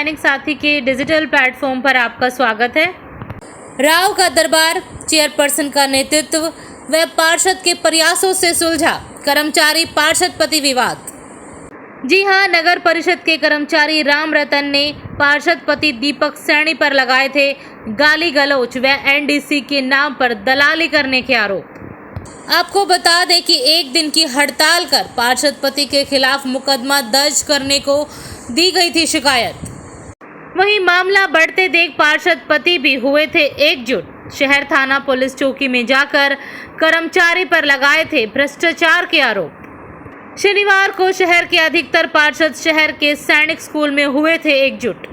दैनिक साथी के digital platform पर आपका स्वागत है। राव का दरबार, चेयरपर्सन का नेतृत्व व पार्षद के प्रयासों से सुलझा कर्मचारी पार्षद पति विवाद। जी हां, नगर परिषद के कर्मचारी राम रतन ने पार्षद पति दीपक सैनी पर लगाए थे गाली गलौज व एनडीसी के नाम पर दलाली करने के आरोप। आपको बता दें कि एक दिन की हड़ताल कर पार्षद पति के खिलाफ मुकदमा दर्ज करने को दी गई थी शिकायत। वहीं मामला बढ़ते देख पार्षद पति भी हुए थे एकजुट। शहर थाना पुलिस चौकी में जाकर कर्मचारी पर लगाए थे भ्रष्टाचार के आरोप। शनिवार को शहर के अधिकतर पार्षद शहर के सैनिक स्कूल में हुए थे एकजुट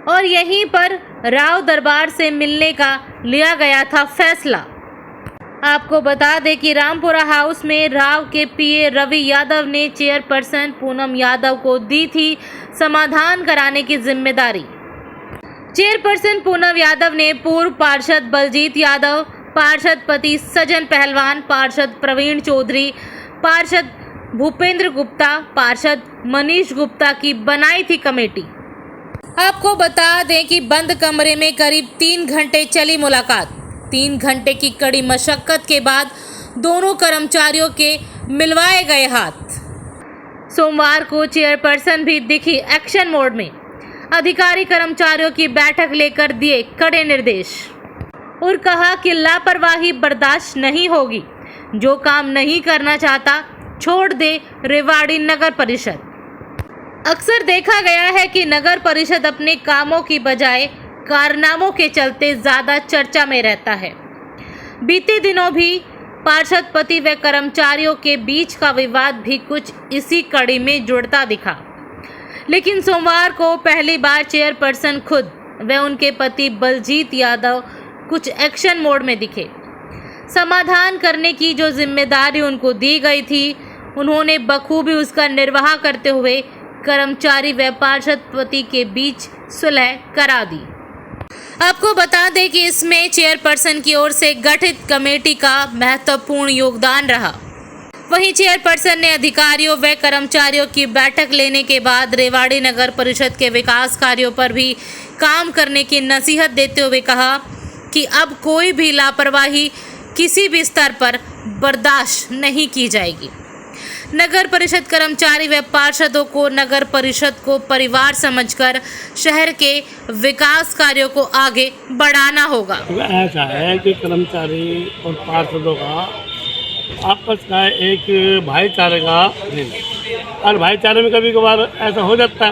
और यहीं पर राव दरबार से मिलने का लिया गया था फैसला। आपको बता दें कि रामपुरा हाउस में राव के पीए रवि यादव ने चेयरपर्सन पूनम यादव को दी थी समाधान कराने की जिम्मेदारी। चेयरपर्सन पूनम यादव ने पूर्व पार्षद बलजीत यादव, पार्षद पति सजन पहलवान, पार्षद प्रवीण चौधरी, पार्षद भूपेंद्र गुप्ता, पार्षद मनीष गुप्ता की बनाई थी कमेटी। आपको बता दें कि बंद कमरे में करीब 3 घंटे चली मुलाकात। 3 घंटे की कड़ी मशक्कत के बाद दोनों कर्मचारियों के मिलवाए गए हाथ। सोमवार को चेयरपर्सन भी दिखी एक्शन मोड में। अधिकारी कर्मचारियों की बैठक लेकर दिए कड़े निर्देश और कहा कि लापरवाही बर्दाश्त नहीं होगी। जो काम नहीं करना चाहता छोड़ दे रेवाड़ी नगर परिषद। अक्सर देखा गया है कि नगर परिषद अपने कामों की बजाय कारनामों के चलते ज़्यादा चर्चा में रहता है। बीते दिनों भी पार्षद पति व कर्मचारियों के बीच का विवाद भी कुछ इसी कड़ी में जुड़ता दिखा। लेकिन सोमवार को पहली बार चेयरपर्सन खुद व उनके पति बलजीत यादव कुछ एक्शन मोड में दिखे। समाधान करने की जो जिम्मेदारी उनको दी गई थी, उन्होंने बखूबी उसका निर्वाह करते हुए कर्मचारी व पार्षद पति के बीच सुलह करा दी। आपको बता दें कि इसमें चेयरपर्सन की ओर से गठित कमेटी का महत्वपूर्ण योगदान रहा। वहीं चेयरपर्सन ने अधिकारियों व कर्मचारियों की बैठक लेने के बाद रेवाड़ी नगर परिषद के विकास कार्यों पर भी काम करने की नसीहत देते हुए कहा कि अब कोई भी लापरवाही किसी भी स्तर पर बर्दाश्त नहीं की जाएगी। नगर परिषद कर्मचारी व पार्षदों को नगर परिषद को परिवार समझकर शहर के विकास कार्यों को आगे बढ़ाना होगा। ऐसा है कि कर्मचारी और पार्षदों का आपस का एक भाईचारे का और भाईचारे में कभी कभार ऐसा हो जाता है।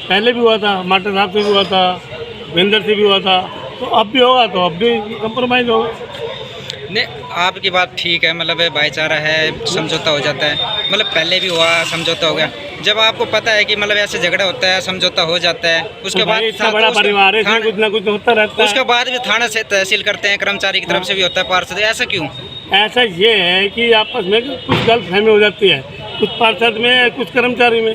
पहले भी हुआ था, मास्टर साहब से भी हुआ था, विंदर से भी हुआ था, तो अब भी होगा, तो अब भी कंप्रोमाइज़ होगा। नहीं, आपकी बात ठीक है, मतलब भाईचारा है, समझौता हो जाता है। मतलब पहले भी हुआ, समझौता हो गया। जब आपको पता है कि मतलब ऐसे झगड़ा होता है, समझौता हो जाता है, उसके बाद इतना बड़ा परिवार है, कुछ ना कुछ होता रहता है। उसके बाद भी थाना से तहसील करते हैं, कर्मचारी की तरफ से भी होता है, पार्षद। ऐसा क्यों? ऐसा ये है कि आपस में कुछ गलतफहमी हो जाती है, कुछ पार्षद में, कुछ कर्मचारी में।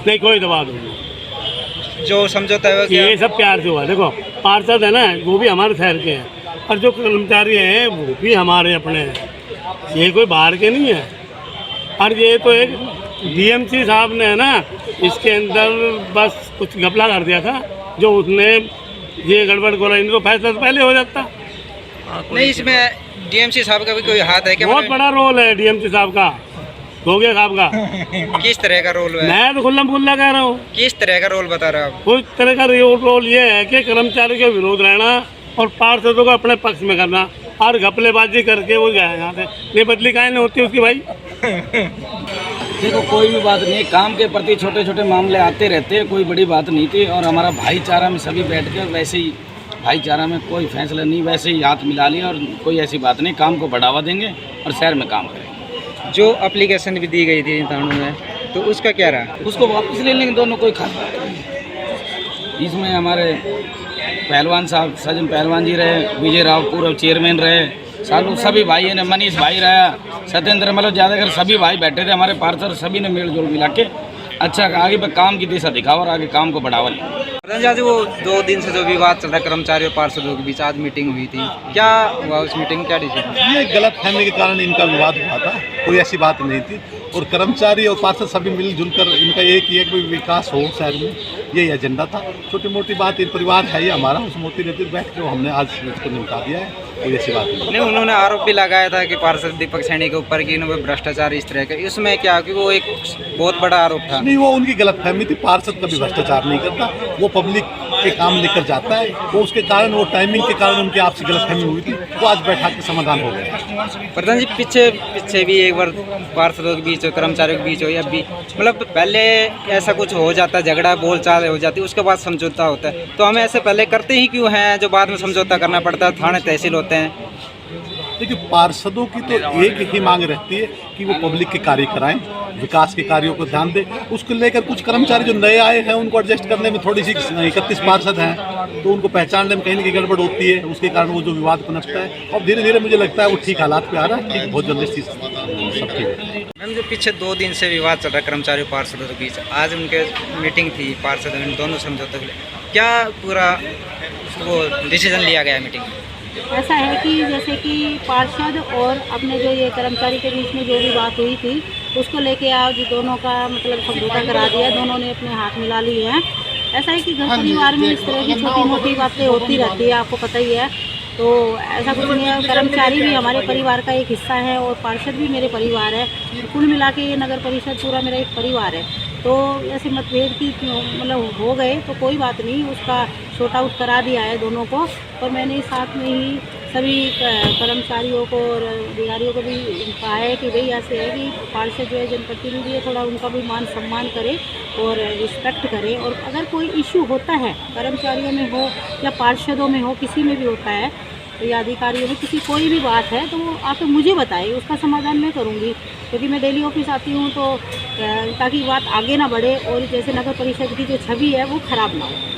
नहीं, कोई दबाव नहीं, जो समझौता है ये सब प्यार से हुआ। देखो, पार्षद है ना, वो भी हमारे शहर के हैं और जो कर्मचारी हैं वो भी हमारे अपने हैं, ये कोई बाहर के नहीं है। और ये तो एक डीएमसी साहब ने है ना, इसके अंदर बस कुछ घपला कर दिया था, जो उसने ये गड़बड़ बोला, इनको फैसला तो पहले हो जाता। नहीं, इसमें डीएमसी साहब का भी कोई हाथ है क्या? बहुत बड़ा रोल है डीएमसी साहब का, गोगे साहब का। किस तरह का रोल है? मैं तो खुल्ला कह रहा हूँ। किस तरह का रोल बता रहे हो आप? उस तरह का रोल ये है कि कर्मचारी के विरोध रहना और पार्षदों को अपने पक्ष में करना और घपलेबाजी करके वो जाए यहाँ से। नहीं, बदली काहे नहीं होती उसकी भाई। देखो, कोई भी बात नहीं, काम के प्रति छोटे छोटे मामले आते रहते हैं, कोई बड़ी बात नहीं थी। और हमारा भाईचारा में सभी बैठ कर वैसे ही भाईचारा में कोई फैसला नहीं, वैसे ही हाथ मिला लिया और कोई ऐसी बात नहीं। काम को बढ़ावा देंगे और शहर में काम करेंगे। जो एप्लीकेशन भी दी गई थी थानों में, तो उसका क्या रहा? उसको वापस ले लेंगे दोनों, कोई खास बात नहीं। इसमें हमारे पहलवान साहब, सजन पहलवान जी रहे, विजय राव पूर्व चेयरमैन रहे, सालों सभी भाई ने, मनीष भाई रहा, सत्येंद्र, मतलब ज़्यादातर सभी भाई बैठे थे हमारे पार्षद, सभी ने मेल जोल मिला के अच्छा आगे पर काम की दिशा दिखाओ और आगे काम को बढ़ावा लें। वो 2 दिन से जो विवाद चल रहा है कर्मचारियों और पार्षदों के बीच, आज मीटिंग हुई थी, क्या हुआ उस मीटिंग में? क्या डिसीजन? ये गलत फहमी के कारण इनका विवाद हुआ था, कोई ऐसी बात नहीं थी। और कर्मचारी और पार्षद सभी मिलजुल कर इनका एक ही है कि विकास हो शहर में, यही एजेंडा था। छोटी मोटी बात, ये परिवार है ये हमारा, उस मोती रहती बैठ के हमने आज इसको निपटा दिया है, कोई ऐसी बात नहीं। नहीं, उन्होंने आरोप भी लगाया था कि पार्षद दीपक सैनी के ऊपर कि इन्होंने भ्रष्टाचार इस तरह का, इसमें क्या कि वो एक बहुत बड़ा आरोप था। नहीं, वो उनकी गलतफहमी थी। पार्षद कभी भ्रष्टाचार नहीं करता, वो पब्लिक के काम लेकर जाता है। वो उसके कारण, वो टाइमिंग के कारण उनकी आपसी गलतफहमी हुई थी, वो आज बैठा के समाधान हो गया। प्रधान जी, पीछे भी एक बार पार्षदों के बीच हो, कर्मचारियों के बीच हो, या भी मतलब पहले ऐसा कुछ हो जाता है, झगड़ा बोलचाल हो जाती है, उसके बाद समझौता होता है, तो हमें ऐसे पहले करते ही क्यों हैं जो बाद में समझौता करना पड़ता है, थाने तहसील होते हैं। देखिए, पार्षदों की तो एक ही मांग रहती है कि वो पब्लिक के कार्य कराएं, विकास के कार्यों को ध्यान दें। उसको लेकर कुछ कर्मचारी जो नए आए हैं उनको एडजस्ट करने में थोड़ी सी, 31 पार्षद हैं तो उनको पहचानने में कहीं ना कहीं गड़बड़ होती है, उसके कारण वो जो विवाद पनपता है। और धीरे धीरे मुझे लगता है वो ठीक हालात पे आ रहा है, ठीक, बहुत जल्दी चीज़ सब ठीक है। मैम, जो पीछे 2 दिन से विवाद चल रहा है कर्मचारियों पार्षदों के बीच, आज उनके मीटिंग थी पार्षद, इन दोनों समझौते के लिए क्या पूरा वो डिसीजन लिया गया मीटिंग में? ऐसा है कि जैसे कि पार्षद और अपने जो ये कर्मचारी के बीच में जो भी बात हुई थी उसको लेके आज दोनों का मतलब समझौता करा दिया, दोनों ने अपने हाथ मिला लिए हैं। ऐसा है कि घर परिवार में इस तरह की छोटी मोटी बातें होती रहती है, आपको पता ही है, तो ऐसा कुछ नहीं है। कर्मचारी भी हमारे परिवार का एक हिस्सा है और पार्षद भी मेरे परिवार है, कुल मिला के ये नगर परिषद पूरा मेरा एक परिवार है। तो ऐसे मतभेद की मतलब हो गए तो कोई बात नहीं, उसका शॉर्ट आउट करा दिया है दोनों को। और मैंने साथ में ही सभी कर्मचारियों को और अधिकारियों को भी कहा है कि भाई ऐसे है कि पार्षद जो है जनप्रतिनिधि है, थोड़ा उनका भी मान सम्मान करे और रिस्पेक्ट करे। और अगर कोई इशू होता है कर्मचारियों में हो या पार्षदों में हो, किसी में भी होता है या अधिकारियों में किसी कोई भी बात है तो वो आके मुझे बताए, उसका समाधान मैं करूँगी, क्योंकि मैं डेली ऑफिस आती हूँ तो ताकि बात आगे ना बढ़े और जैसे नगर परिषद की जो छवि है वो ख़राब ना हो।